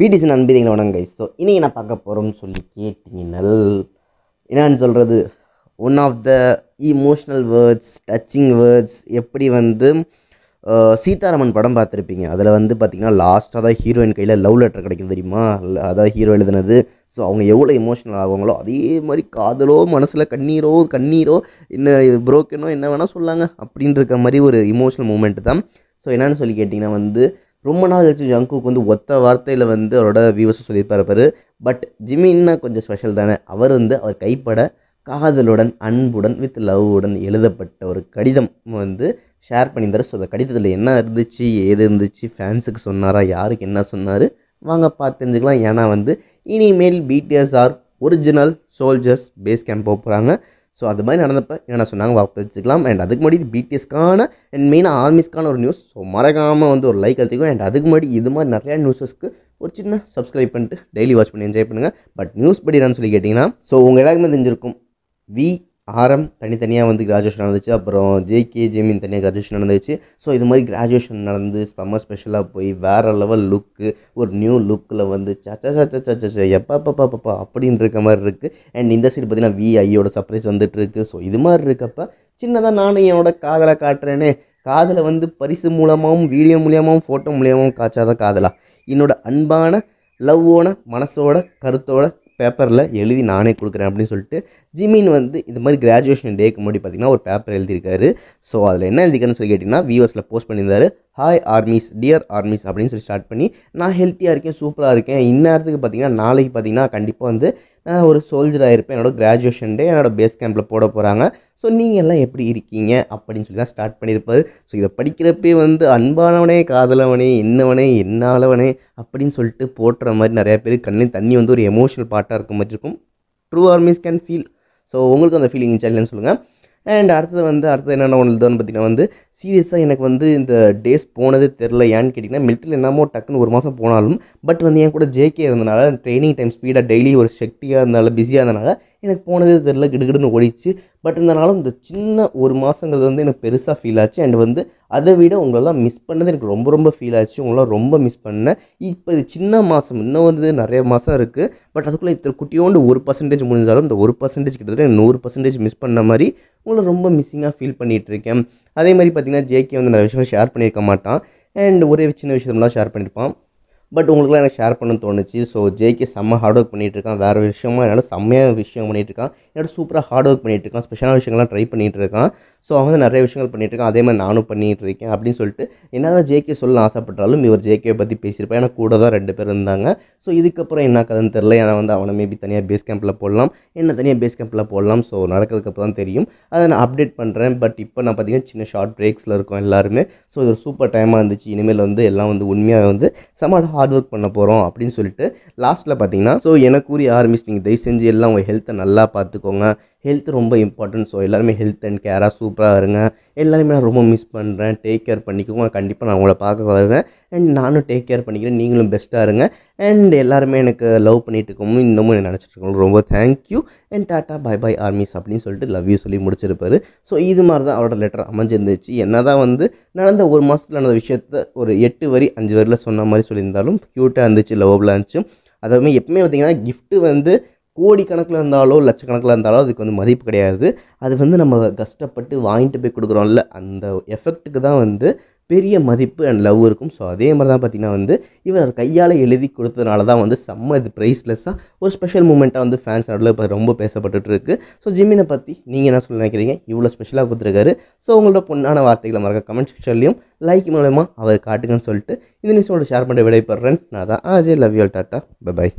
BDC நண்பதிகளை வணங்க guys. So இனி நான் பார்க்க போகிறோம்னு சொல்லி கேட்டிங்கனால் என்னான்னு சொல்கிறது, one of the emotional words, touching words. எப்படி வந்து சீதாராமன் படம் பார்த்துருப்பீங்க, அதில் வந்து பார்த்திங்கன்னா லாஸ்ட்டாக தான் ஹீரோயின் கையில் லவ் லெட்டர் கிடைக்குது தெரியுமா, அதான் ஹீரோ எழுதுனது. ஸோ அவங்க எவ்வளோ எமோஷ்னல் ஆகுவாங்களோ அதே மாதிரி காதலோ மனசில் கண்ணீரோ என்ன புரோக்கனோ என்ன வேணால் சொல்லாங்க அப்படின்ற இருக்க மாதிரி ஒரு இமோஷ்னல் மூமெண்ட் தான். ஸோ என்னென்னு சொல்லி கேட்டிங்கன்னா வந்து ரொம்ப நாள் கழிச்சு ஜங்குக்கு வந்து ஒத்த வார்த்தையில் வந்து அவரோட வியூவர்ஸ் சொல்லியிருப்பார். பட் ஜிமின்னா கொஞ்சம் ஸ்பெஷல் தானே. அவர் வந்து அவர் கைப்பட காதலுடன் அன்புடன் வித் லவ்வுடன் எழுதப்பட்ட ஒரு கடிதம் வந்து ஷேர் பண்ணியிருந்தார். ஸோ அந்த கடிதத்தில் என்ன இருந்துச்சு, ஏது இருந்துச்சு, ஃபேன்ஸுக்கு சொன்னாரா, யாருக்கு என்ன சொன்னார், வாங்க பார்த்து தெரிஞ்சுக்கலாம். ஏன்னா வந்து இனிமேல் BTS are original soldiers base camp போகிறாங்க. ஸோ அது மாதிரி நடந்தப்போ என்ன சொன்னாங்க வாக்கு தெரிஞ்சுக்கலாம். அண்ட் அதுக்கு முன்னாடி பிடிஎஸ்க்கான அண்ட் மெயினாக ஆர்மிஸ்க்கான ஒரு நியூஸ். ஸோ மறக்காமல் வந்து ஒரு லைக் அழுத்திக்கும். அண்ட் அதுக்கு முன்னாடி இது மாதிரி நிறையா நியூஸஸ்க்கு ஒரு சின்ன சப்ஸ்கிரைப் பண்ணிட்டு டெய்லி வாட்ச் பண்ணி என்ஜாய் பண்ணுங்கள். பட் நியூஸ் படி என்னன்னு சொல்லி கேட்டிங்கன்னா, ஸோ உங்கள் எல்லாருக்குமே தெரிஞ்சிருக்கும், விஆர்எம் தனித்தனியாக வந்து கிராஜுவேஷன் நடந்துச்சு. அப்புறம் ஜேகே ஜெமின் தனியாக கிராஜுவேஷன் நடந்துச்சு. ஸோ இது மாதிரி கிராஜுவேஷன் நடந்து செம்ம ஸ்பெஷலாக போய் வேறு லெவல் லுக்கு, ஒரு நியூ லுக்கில் வந்து எப்பப்பா அப்படின்னு இருக்க மாதிரி இருக்குது. அண்ட் இந்த சைடு பார்த்திங்கன்னா விஐயோட சர்ப்ரைஸ் வந்துட்டுருக்கு. ஸோ இது மாதிரி இருக்கப்போ சின்னதாக நானும் என்னோட காதலை காட்டுறேனே, காதலை வந்து பரிசு மூலமாகவும் வீடியோ மூலியமாகவும் ஃபோட்டோ மூலியமாகவும் காய்ச்சாதான் காதலா, என்னோட அன்பான லவ்வோட மனசோட கருத்தோட பேப்பரில் எழுதி நானே கொடுக்குறேன் அப்படின்னு சொல்லிட்டு ஜிமின் வந்து இது மாதிரி கிராஜுவேஷன் டேக்கு முன்னாடி பார்த்திங்கன்னா ஒரு பேப்பர் எழுதியிருக்காரு. ஸோ அதில் என்ன எழுதிருக்காருன்னு சொல்லி கேட்டிங்கன்னா, வியூவர்ஸில் போஸ்ட் பண்ணியிருந்தாரு. ஹாய் ஆர்மிஸ், டியர் ஆர்மிஸ் அப்படின்னு சொல்லி ஸ்டார்ட் பண்ணி, நான் ஹெல்த்தியாக இருக்கேன், சூப்பராக இருக்கேன். இந்நேரத்துக்கு பார்த்திங்கன்னா நாளைக்கு பார்த்திங்கன்னா கண்டிப்பாக வந்து நான் ஒரு சோல்ஜராக இருப்பேன். என்னோடய கிராஜுவேஷன் டே என்னோடய பேஸ் கேம்பில் போட போகிறாங்க. ஸோ நீங்கள் எல்லாம் எப்படி இருக்கீங்க அப்படின்னு சொல்லி தான் ஸ்டார்ட் பண்ணியிருப்பார். ஸோ இதை படிக்கிறப்பே வந்து அன்பானவனே, காதலவனே, என்னவனே, என்னாலவனே அப்படின்னு சொல்லிட்டு போட்டுற மாதிரி நிறையா பேர் கண்ணில் தண்ணி வந்து ஒரு எமோஷனல் பார்ட்டாக இருக்க மாதிரி இருக்கும். True armies can feel. So உங்களுக்கு அந்த ஃபீலிங் இல்லைன்னு சொல்லுங்கள். அண்ட் அடுத்தது என்னென்ன ஒன்றுதான்னு பார்த்தீங்கன்னா வந்து சீரியஸாக எனக்கு வந்து இந்த டேஸ் போனதே தெரில. ஏன்னு கேட்டிங்கன்னா, மிலிட்ரியில் என்னமோ டக்குன்னு ஒரு மாதம் போனாலும் பட் வந்து என் கூட ஜேகே இருந்தனால ட்ரைனிங் டைம் ஸ்பீடாக டெய்லி ஒரு சக்தியாக இருந்தனால பிஸியாக இருந்தனால எனக்கு போனதே தெரில, கிடுகிடுன்னு ஓடிச்சு. பட் இருந்தாலும் இந்த சின்ன ஒரு மாதங்கிறது வந்து எனக்கு பெருசாக ஃபீல் ஆச்சு. அண்ட் வந்து அதை விட உங்களெல்லாம் மிஸ் பண்ணது எனக்கு ரொம்ப ரொம்ப ஃபீல் ஆச்சு. உங்களெல்லாம் ரொம்ப மிஸ் பண்ணேன். இப்போ இது சின்ன மாதம், இன்னும் வந்து நிறைய மாதம் இருக்குது. பட் அதுக்குள்ளே இத்தனை குட்டியோண்டு 1% முடிஞ்சாலும் இந்த 1% கிட்டத்தட்ட 100% மிஸ் பண்ண மாதிரி உங்களை ரொம்ப மிஸ்ஸிங்காக ஃபீல் பண்ணிகிட்ருக்கேன். அதே மாதிரி பார்த்திங்கன்னா ஜேகே வந்து நிறைய விஷயம் ஷேர் பண்ணியிருக்க மாட்டான். அண்ட் ஒரே சின்ன விஷயம்லாம் ஷேர் பண்ணியிருப்பான். பட் உங்களுக்குலாம் எனக்கு ஷேர் பண்ணணும்னு தோணுச்சு. ஸோ ஜேகே செம்ம ஹார்ட் ஒர்க் பண்ணிகிட்ருக்கான். வேறு விஷயமாக என்னால் செம்மையாக விஷயம் பண்ணிகிட்ருக்கான். என்னோட சூப்பராக ஹார்ட் ஒர்க் பண்ணிகிட்ருக்கான். ஸ்பெஷலான விஷயங்கள்லாம் ட்ரை பண்ணிகிட்ருக்கான். ஸோ அவன் வந்து நிறைய விஷயங்கள் பண்ணிகிட்ருக்கான். அதே மாதிரி நானும் பண்ணிகிட்ருக்கேன் அப்படின்னு சொல்லிட்டு என்ன தான் ஜேகே சொல்ல ஆசைப்பட்டாலும் இவர் ஜேகே பற்றி பேசியிருப்பேன். ஏன்னா கூட தான் 2 பேர் இருந்தாங்க. ஸோ இதுக்கப்புறம் என்ன கதைன்னு தெரில. ஏன்னா வந்து அவனை மேபி தனியாக பேஸ் கேம்பில் போடலாம், என்ன தனியாக பேஸ் கேம்பில் போடலாம். ஸோ நடக்கிறதுக்கப்புறம் தான் தெரியும். அதை நான் அப்டேட் பண்ணுறேன். பட் இப்போ நான் பார்த்திங்கன்னா சின்ன ஷார்ட் பிரேக்ஸில் இருக்கோம் எல்லாருமே. ஸோ இது ஒரு சூப்பர் டைமாக இருந்துச்சு. இனிமேல் வந்து எல்லாம் வந்து உண்மையாக வந்து செம்ம ஹார்ட் ஒர்க் பண்ண போகிறோம் அப்படின்னு சொல்லிட்டு லாஸ்ட்டில் பார்த்தீங்கன்னா, ஸோ எனக்குரிய ஆர்மிஸ் நீங்கள் தயவு செஞ்சு எல்லாம் உங்கள் ஹெல்த்தை நல்லா பார்த்துக்கோங்க. ஹெல்த் ரொம்ப இம்பார்ட்டன்ட். ஸோ எல்லாருமே ஹெல்த் அண்ட் கேராக சூப்பராக இருங்க. எல்லாருமே நான் ரொம்ப மிஸ் பண்ணுறேன். டேக் கேர் பண்ணிக்கோங்க. கண்டிப்பாக நான் உங்களை பார்க்க வருவேன். அண்ட் நானும் டேக் கேர் பண்ணிக்கிறேன். நீங்களும் பெஸ்ட்டாக இருங்க. அண்ட் எல்லாருமே எனக்கு லவ் பண்ணிகிட்டு இருக்கோம், இன்னமும் நினச்சிட்டு இருக்கோம். ரொம்ப thank you and tata bye bye armies அப்படின்னு சொல்லிட்டு லவ் யூ சொல்லி முடிச்சிருப்பாரு. ஸோ இது மாதிரி தான் அவரோட லெட்டர் அமைஞ்சிருந்துச்சு. என்ன தான் வந்து நடந்த ஒரு மாதத்தில் நடந்த விஷயத்த ஒரு 8 வரி 5 வரியில் சொன்ன மாதிரி சொல்லியிருந்தாலும் க்யூட்டாக இருந்துச்சு, லவ்வபுளாக இருந்துச்சு. அதுவுமே எப்பவுமே பார்த்திங்கன்னா கிஃப்ட்டு வந்து கோடிக்கணக்கில் இருந்தாலோ லட்சக்கணக்கில் இருந்தாலோ அதுக்கு வந்து மதிப்பு கிடையாது. அது வந்து நம்ம கஷ்டப்பட்டு வாங்கிட்டு போய் கொடுக்குறோம்ல, அந்த எஃபெக்ட்டுக்கு தான் வந்து பெரிய மதிப்பு அண்ட் லவ் இருக்கும். ஸோ அதே மாதிரி தான் பார்த்திங்கன்னா வந்து இவர் கையால் எழுதி கொடுத்ததுனால தான் வந்து செம்ம இது ப்ரைஸ்லெஸ்ஸாக ஒரு ஸ்பெஷல் மூமெண்ட்டாக வந்து ஃபேன்ஸ் நடுவில் இப்போ ரொம்ப பேசப்பட்டுருக்கு. ஸோ ஜிமினை பற்றி நீங்கள் என்ன சொல்ல நினைக்கிறீங்க? இவ்வளோ ஸ்பெஷலாக கொடுத்துருக்காரு. ஸோ உங்களோட பொண்ணான வார்த்தைகளை மறக்க கமெண்ட் செக்ஷன்லையும் லைக் மூலமாக அவர் காட்டுங்கன்னு சொல்லிட்டு இந்த நியூஸோட ஷேர் பண்ணி விடைபெறேன். நான் தான் Ajay. Love you all. Tata bye by.